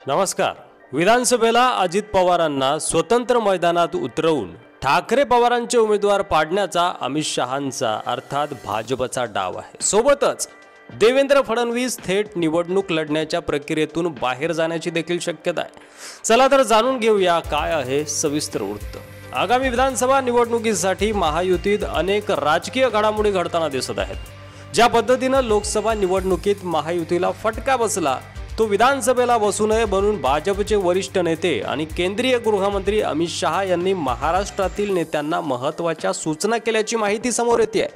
नमस्कार। विधानसभेला अजित पवारांना स्वतंत्र मैदानात उतरवून ठाकरे पवारांचे उमेदवार पाडण्याचा अमित शहांचा अर्थात भाजपचा डाव आहे। सोबतच देवेंद्र फडणवीस थेट निवडणूक लढण्याच्या प्रक्रियेतून बाहेर जाण्याची देखील शक्यता आहे। चला तर जाणून घेऊया काय आहे सविस्तर वृत्त। आगामी विधानसभा निवडणुकीसाठी महायुतीत अनेक राजकीय घडामोडी घडताना दिसत आहेत। ज्या पद्धतीने लोकसभा निवडणुकीत महायुतीला फटका बसला तो विधानसभेला बसू नये म्हणून भाजपचे वरिष्ठ नेते आणि केंद्रीय गृहमंत्री अमित शहा यांनी महाराष्ट्रातील नेत्यांना महत्त्वाच्या सूचना केल्याची माहिती समोर येते।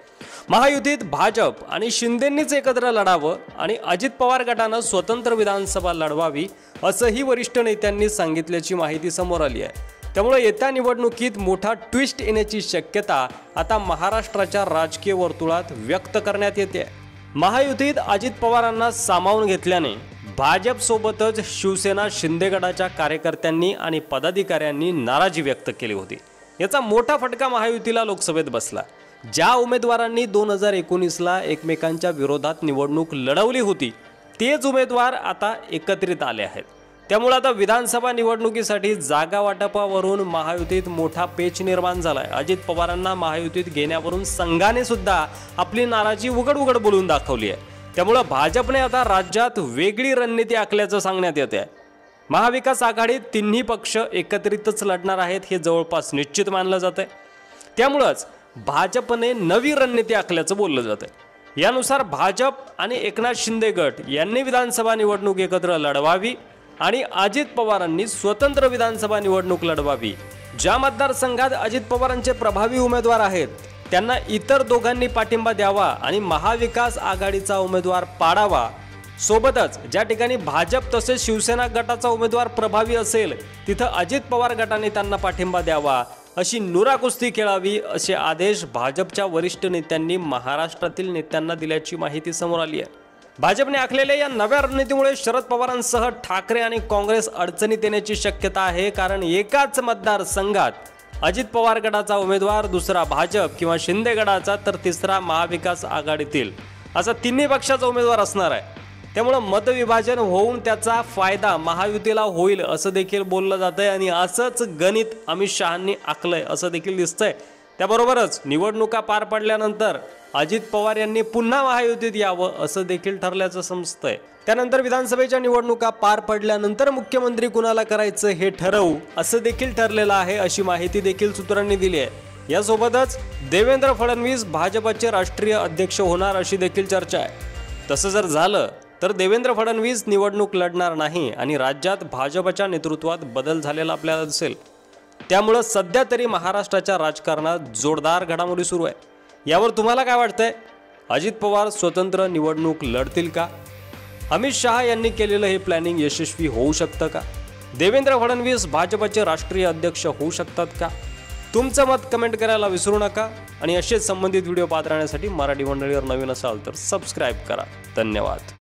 महायुतीत भाजप आणि शिंदेंनीच एकत्र लढावं आणि अजित पवार गटानं स्वतंत्र विधानसभा लढवावी असंही वरिष्ठ नेत्यांनी सांगितल्याची माहिती समोर आली आहे। त्यामुळे येत्या निवडणुकीत मोठा ट्विस्ट येण्याची शक्यता आता महाराष्ट्राच्या राजकीय वर्तुळात व्यक्त करण्यात येते। महायुतीत अजित पवारांना सामावून घेतल्याने भाजप सोबतच शिवसेना शिंदे गटाच्या कार्यकर्त्यांनी आणि पदाधिकाऱ्यांनी नाराजी व्यक्त केली होती। याचा मोठा फटका महायुतीला लोकसभेत बसला। ज्या उमेदवारांनी 2019ला एकमेकांच्या विरोधात निवडणूक लढवली होती तेच उमेदवार आता एकत्रित आले आहेत। त्यामुळे आता विधानसभा निवडणुकीसाठी जागा वाटपावरून महायुतीत मोठा पेच निर्माण झालाय। अजित पवारांना महायुतीत घेण्यावरून संघाने सुद्धा आपली नाराजी उघड बोलून दाखवली आहे। त्यामुळे भाजपने आता राज्यात वेगळी रणनीती आखल्याचं सांगण्यात येते। महाविकास आघाडीत तिन्ही पक्ष एकत्रितच लढणार आहेत हे जवळपास निश्चित मानलं जातंय। त्यामुळेच भाजपने नवी रणनीती आखल्याचं बोललं जातंय। यानुसार भाजप आणि एकनाथ शिंदे गट यांनी विधानसभा निवडणूक एकत्र लढवावी आणि अजित पवारांनी स्वतंत्र विधानसभा निवडणूक लढवावी। ज्या मतदारसंघात अजित पवारांचे प्रभावी उमेदवार आहेत त्यांना इतर दोघांनी पाठिंबा द्यावा आणि महाविकास आघाडीचा उमेदवार पाडावा। सोबतच ज्या ठिकाणी भाजप तसेच शिवसेना गटाचा उमेदवार प्रभावी असेल तिथं अजित पवार गटाने त्यांना पाठिंबा द्यावा अशी नुराकुस्ती खेळावी असे आदेश भाजपच्या वरिष्ठ नेत्यांनी महाराष्ट्रातील नेत्यांना दिल्याची माहिती समोर आली आहे। भाजपने आखलेल्या या नव्या रणनीतीमुळे शरद पवारांसह ठाकरे आणि काँग्रेस अडचणीत येण्याची शक्यता आहे। कारण एकाच मतदारसंघात अजित पवार गटाचा उमेदवार, दुसरा भाजप किंवा शिंदे गटाचा तर तिसरा महाविकास आघाडीतील असा तिन्ही पक्षाचा उमेदवार असणार आहे। त्यामुळे मतविभाजन होऊन त्याचा फायदा महायुतीला होईल असं देखील बोललं जातंय आणि असंच गणित अमित शहांनी आखलंय असं देखील दिसतंय। त्याबरोबरच निवडणुका पार पडल्यानंतर अजित पवार यांनी पुन्हा महायुतीत यावं असं देखील ठरल्याचं समजतंय। त्यानंतर विधानसभेच्या निवडणुका पार पडल्यानंतर मुख्यमंत्री कुणाला करायचं हे ठरवू असं देखील ठरलेलं आहे अशी माहिती देखील सूत्रांनी दिली आहे। यासोबतच देवेंद्र फडणवीस भाजपचे राष्ट्रीय अध्यक्ष होणार अशी देखील चर्चा आहे। तसं जर झालं तर देवेंद्र फडणवीस निवडणूक लढणार नाही आणि राज्यात भाजपच्या नेतृत्वात बदल झालेला आपल्याला दिसेल। त्यामुळे सध्या तरी महाराष्ट्राच्या राजकारणात जोरदार घडामोडी सुरू आहे। यावर तुम्हाला काय वाटतंय? अजित पवार स्वतंत्र निवडणूक लढतील का? अमित शहा यांनी केलेलं हे प्लॅनिंग यशस्वी होऊ शकतं का? देवेंद्र फडणवीस भाजपचे राष्ट्रीय अध्यक्ष होऊ शकतात का? तुमचं मत कमेंट करायला विसरू नका आणि असेच संबंधित व्हिडिओ पाहत राहण्यासाठी मराठी मंडळीवर नवीन असाल तर सबस्क्राईब करा। धन्यवाद।